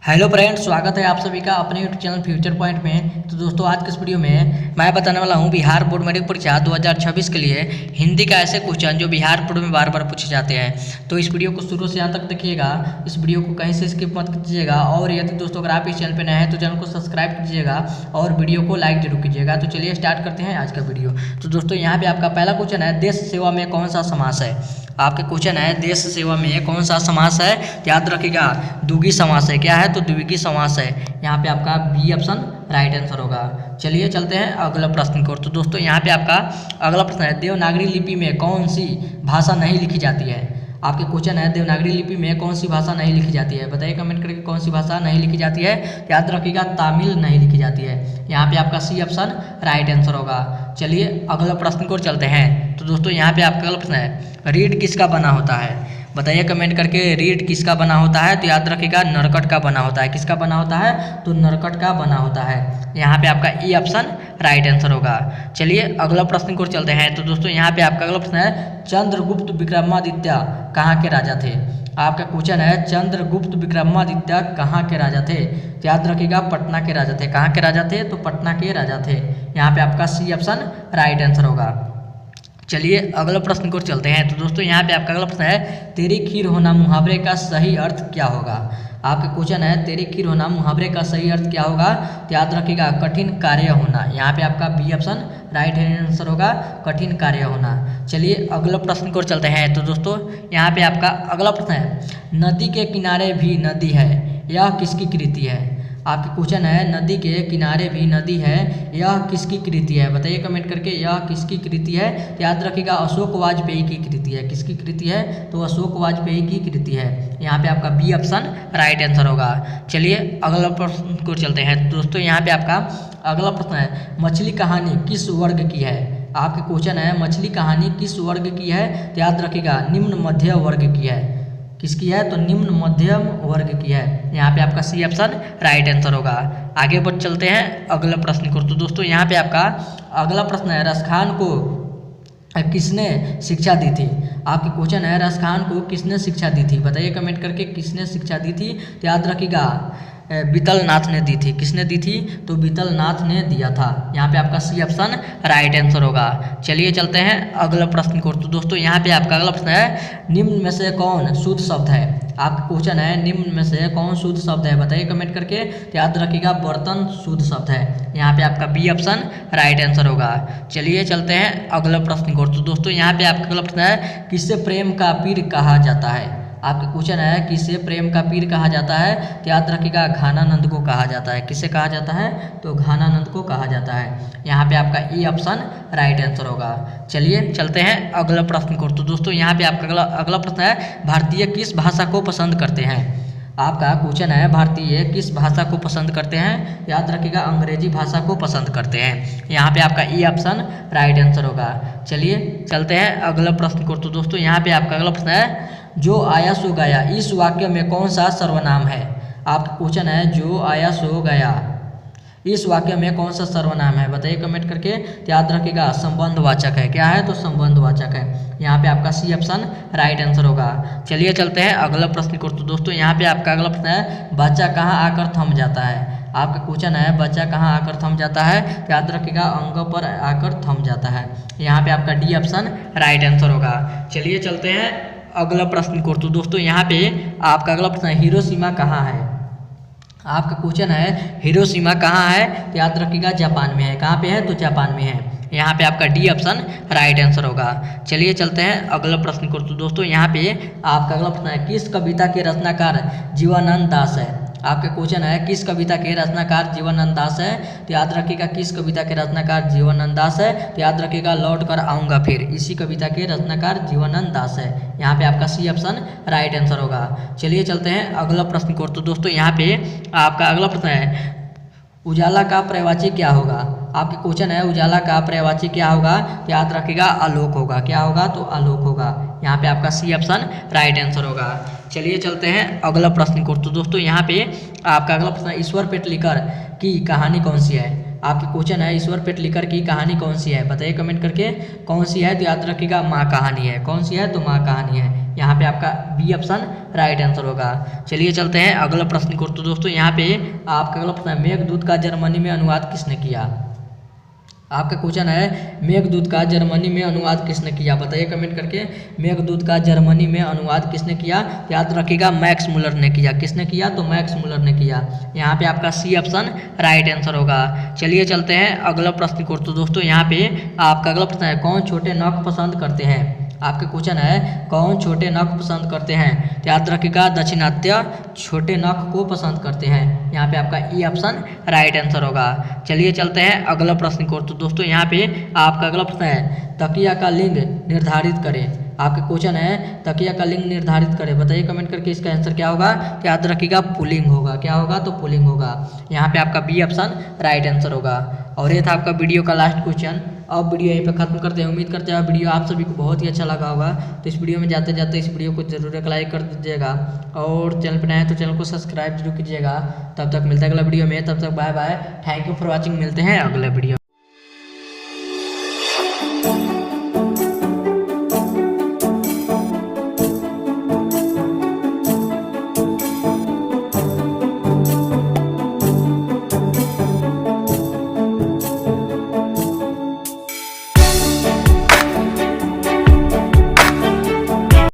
Hello friends, स्वागत है आप सभी का अपने यूट्यूब चैनल फ्यूचर पॉइंट में। तो दोस्तों, आज के इस वीडियो में मैं बताने वाला हूं बिहार बोर्ड मैट्रिक परीक्षा 2026 के लिए हिंदी का ऐसे क्वेश्चन जो बिहार बोर्ड में बार बार पूछे जाते हैं। तो इस वीडियो को शुरू से अंत तक देखिएगा, इस वीडियो को कहीं से स्किप मत कीजिएगा। और यदि दोस्तों अगर आप इस चैनल पर नए हैं तो चैनल को सब्सक्राइब कीजिएगा और वीडियो को लाइक जरूर कीजिएगा। तो चलिए स्टार्ट करते हैं आज का वीडियो। तो दोस्तों, यहाँ पे आपका पहला क्वेश्चन है, देश सेवा में कौन सा समास है। आपके क्वेश्चन है, देश सेवा में कौन सा समास है। याद रखिएगा, द्विगु समास है। क्या है? तो द्विगु समास है। यहाँ पे आपका बी ऑप्शन राइट आंसर होगा। चलिए चलते हैं अगला प्रश्न को। तो दोस्तों, यहाँ पे आपका अगला प्रश्न है, देवनागरी लिपि में कौन सी भाषा नहीं लिखी जाती है। आपके क्वेश्चन है, देवनागरी लिपि में कौन सी भाषा नहीं लिखी जाती है। बताइए कमेंट करके कौन सी भाषा नहीं लिखी जाती है। याद रखिएगा, तमिल नहीं लिखी जाती है। यहाँ पे आपका सी ऑप्शन राइट आंसर होगा। चलिए अगला प्रश्न को चलते हैं। तो दोस्तों, यहाँ पे आपका अगला प्रश्न है, रीढ़ किसका बना होता है। बताइए कमेंट करके, रीढ़ किसका बना होता है। तो याद रखिएगा, नरकट का बना होता है। किसका बना होता है? तो नरकट का बना होता है। यहाँ पे आपका ई ऑप्शन राइट आंसर होगा। चलिए अगला प्रश्न को चलते हैं। तो दोस्तों, यहाँ पे आपका अगला प्रश्न है, चंद्रगुप्त विक्रमादित्य कहाँ के राजा थे। आपका क्वेश्चन है, चंद्रगुप्त विक्रमादित्य कहाँ के राजा थे। तो याद रखिएगा, पटना के राजा थे। कहाँ के राजा थे? तो पटना के राजा थे। यहाँ पे आपका सी ऑप्शन राइट आंसर होगा। चलिए अगला प्रश्न को चलते हैं। तो दोस्तों, यहाँ पे आपका अगला प्रश्न है, तेरी खीर होना मुहावरे का सही अर्थ क्या होगा। आपका क्वेश्चन है, तेरी खीर होना मुहावरे का सही अर्थ क्या होगा। तो याद रखिएगा, कठिन कार्य होना। यहाँ पे आपका बी ऑप्शन राइट आंसर होगा, कठिन कार्य होना। चलिए अगला प्रश्न को चलते हैं। तो दोस्तों, यहाँ पे आपका अगला प्रश्न है, नदी के किनारे भी नदी है, यह किसकी कृति है। आपके क्वेश्चन है, नदी के किनारे भी नदी है, यह किसकी कृति है। बताइए कमेंट करके, यह किसकी कृति है। याद रखिएगा, अशोक वाजपेयी की कृति है। किसकी कृति है? तो अशोक वाजपेयी की कृति है। यहाँ पे आपका बी ऑप्शन राइट आंसर होगा। चलिए अगला प्रश्न को चलते हैं। दोस्तों, यहाँ पे आपका अगला प्रश्न है, मछली कहानी किस वर्ग की है। आपके क्वेश्चन है, मछली कहानी किस वर्ग की है। तो याद रखिएगा, निम्न मध्य वर्ग की है। किसकी है? तो निम्न मध्यम वर्ग की है। यहाँ पे आपका सी ऑप्शन राइट आंसर होगा। आगे बढ़ चलते हैं अगला प्रश्न को। तो दोस्तों, यहाँ पे आपका अगला प्रश्न है, रसखान को किसने शिक्षा दी थी। आपके क्वेश्चन है, रसखान को किसने शिक्षा दी थी। बताइए कमेंट करके, किसने शिक्षा दी थी। तो याद रखिएगा, बीतलनाथ ने दी थी। किसने दी थी? तो बीतलनाथ ने दिया था। यहाँ पे आपका सी ऑप्शन राइट आंसर होगा। चलिए चलते हैं अगला प्रश्न को। तो दोस्तों, यहाँ पे आपका अगला प्रश्न है, निम्न में से कौन शुद्ध शब्द है। आपका क्वेश्चन है, निम्न में से कौन शुद्ध शब्द है। बताइए कमेंट करके। तो याद रखिएगा, बर्तन शुद्ध शब्द है। यहाँ पे आपका बी ऑप्शन राइट आंसर होगा। चलिए चलते हैं अगला प्रश्न को। तो दोस्तों, यहाँ पे आपका अगला प्रश्न है, किससे प्रेम का पीर कहा जाता है। आपके क्वेश्चन है, किसे प्रेम का पीर कहा जाता है। तो याद रखिएगा, घानानंद को कहा जाता है। किसे कहा जाता है? तो घानानंद को कहा जाता है। यहाँ पे आपका ई ऑप्शन राइट आंसर होगा। चलिए चलते हैं अगला प्रश्न को। तो दोस्तों, यहाँ पे आपका अगला प्रश्न है, भारतीय किस भाषा को पसंद करते हैं। आपका क्वेश्चन है, भारतीय किस भाषा को पसंद करते हैं। याद रखिएगा, अंग्रेजी भाषा को पसंद करते हैं। यहाँ पे आपका ई ऑप्शन राइट आंसर होगा। चलिए चलते हैं अगला प्रश्न को। तो दोस्तों, यहाँ पे आपका अगला प्रश्न है, जो आया सो गया, इस वाक्य में कौन सा सर्वनाम है। आपका क्वेश्चन है, जो आया सो गया, इस वाक्य में कौन सा सर्वनाम है। बताइए कमेंट करके। याद रखिएगा, संबंधवाचक है। क्या है? तो संबंधवाचक है। यहाँ पे आपका सी ऑप्शन राइट आंसर होगा। चलिए चलते हैं अगला प्रश्न को। तो दोस्तों, यहाँ पे आपका अगला प्रश्न है, बच्चा कहाँ आकर थम जाता है। आपका क्वेश्चन है, बच्चा कहाँ आकर थम जाता है। याद रखिएगा, अंग पर आकर थम जाता है। यहाँ पे आपका डी ऑप्शन राइट आंसर होगा। चलिए चलते हैं अगला प्रश्न को। तो दोस्तों, यहाँ पे आपका अगला प्रश्न है, हिरोशिमा कहाँ है। आपका क्वेश्चन है, हिरोशिमा कहाँ है। तो याद रखिएगा, जापान में है। कहाँ पे है? तो जापान में है। यहाँ पे आपका डी ऑप्शन राइट आंसर होगा। चलिए चलते हैं अगला प्रश्न को। तो दोस्तों, यहाँ पे आपका अगला प्रश्न है, किस कविता के रचनाकार जीवनानंद दास है। आपका क्वेश्चन है, किस कविता के रचनाकार जीवनानंद दास है। तो याद रखिएगा, किस कविता के रचनाकार जीवनानंद दास है। तो याद रखिएगा, लौट कर आऊँगा फिर, इसी कविता के रचनाकार जीवनानंद दास है। यहाँ पे आपका सी ऑप्शन राइट आंसर होगा। चलिए चलते हैं अगला प्रश्न को। तो दोस्तों, यहाँ पे आपका अगला प्रश्न है, उजाला का पर्यायवाची क्या होगा। आपके क्वेश्चन है, उजाला का पर्यायवाची क्या होगा। तो याद रखिएगा, आलोक होगा। क्या होगा? तो आलोक होगा। यहाँ पे आपका सी ऑप्शन राइट आंसर होगा। चलिए चलते हैं अगला प्रश्न को। तो दोस्तों, यहाँ पे आपका अगला प्रश्न, ईश्वर पेटलिकर की कहानी कौन सी है। आपके क्वेश्चन है ईश्वर पेटलिकर की कहानी कौन सी है, बताइए कमेंट करके कौन सी है। तो याद रखिएगा माँ कहानी है। कौन सी है, तो माँ कहानी है। यहाँ पे आपका बी ऑप्शन राइट आंसर होगा। चलिए चलते हैं अगला प्रश्न को। तो दोस्तों यहाँ पे आपका अगला प्रश्न है मेघदूत का जर्मनी में अनुवाद किसने किया। आपका क्वेश्चन है मेघदूत का जर्मनी में अनुवाद किसने किया, बताइए कमेंट करके मेघदूत का जर्मनी में अनुवाद किसने किया। याद रखिएगा मैक्स मुलर ने किया। किसने किया, तो मैक्स मुलर ने किया। यहाँ पे आपका सी ऑप्शन राइट आंसर होगा। चलिए चलते हैं अगला प्रश्न को। तो दोस्तों यहाँ पे आपका अगला प्रश्न है कौन छोटे नख पसंद करते हैं। आपके क्वेश्चन है कौन छोटे नख पसंद करते हैं। तो याद रखिएगा दाक्षिणात्य छोटे नख को पसंद करते हैं। यहाँ पे आपका ई ऑप्शन राइट आंसर होगा। चलिए चलते हैं अगला प्रश्न को। तो दोस्तों यहाँ पे आपका अगला प्रश्न है तकिया का लिंग निर्धारित करें। आपका क्वेश्चन है तकिया का लिंग निर्धारित करें, बताइए कमेंट करके इसका आंसर क्या होगा। तो याद रखिएगा पुल्लिंग होगा। क्या होगा, तो पुल्लिंग होगा। यहाँ पे आपका बी ऑप्शन राइट आंसर होगा। और ये था आपका वीडियो का लास्ट क्वेश्चन। अब वीडियो यहीं पे खत्म करते हैं। उम्मीद करते हैं वीडियो आप सभी को बहुत ही अच्छा लगा होगा। तो इस वीडियो में जाते जाते इस वीडियो को जरूर एक लाइक कर दीजिएगा और चैनल पर नए हैं तो चैनल को सब्सक्राइब जरूर कीजिएगा। तब तक मिलता है अगला वीडियो में, तब तक bye bye, thank you for watching. मिलते हैं अगले वीडियो।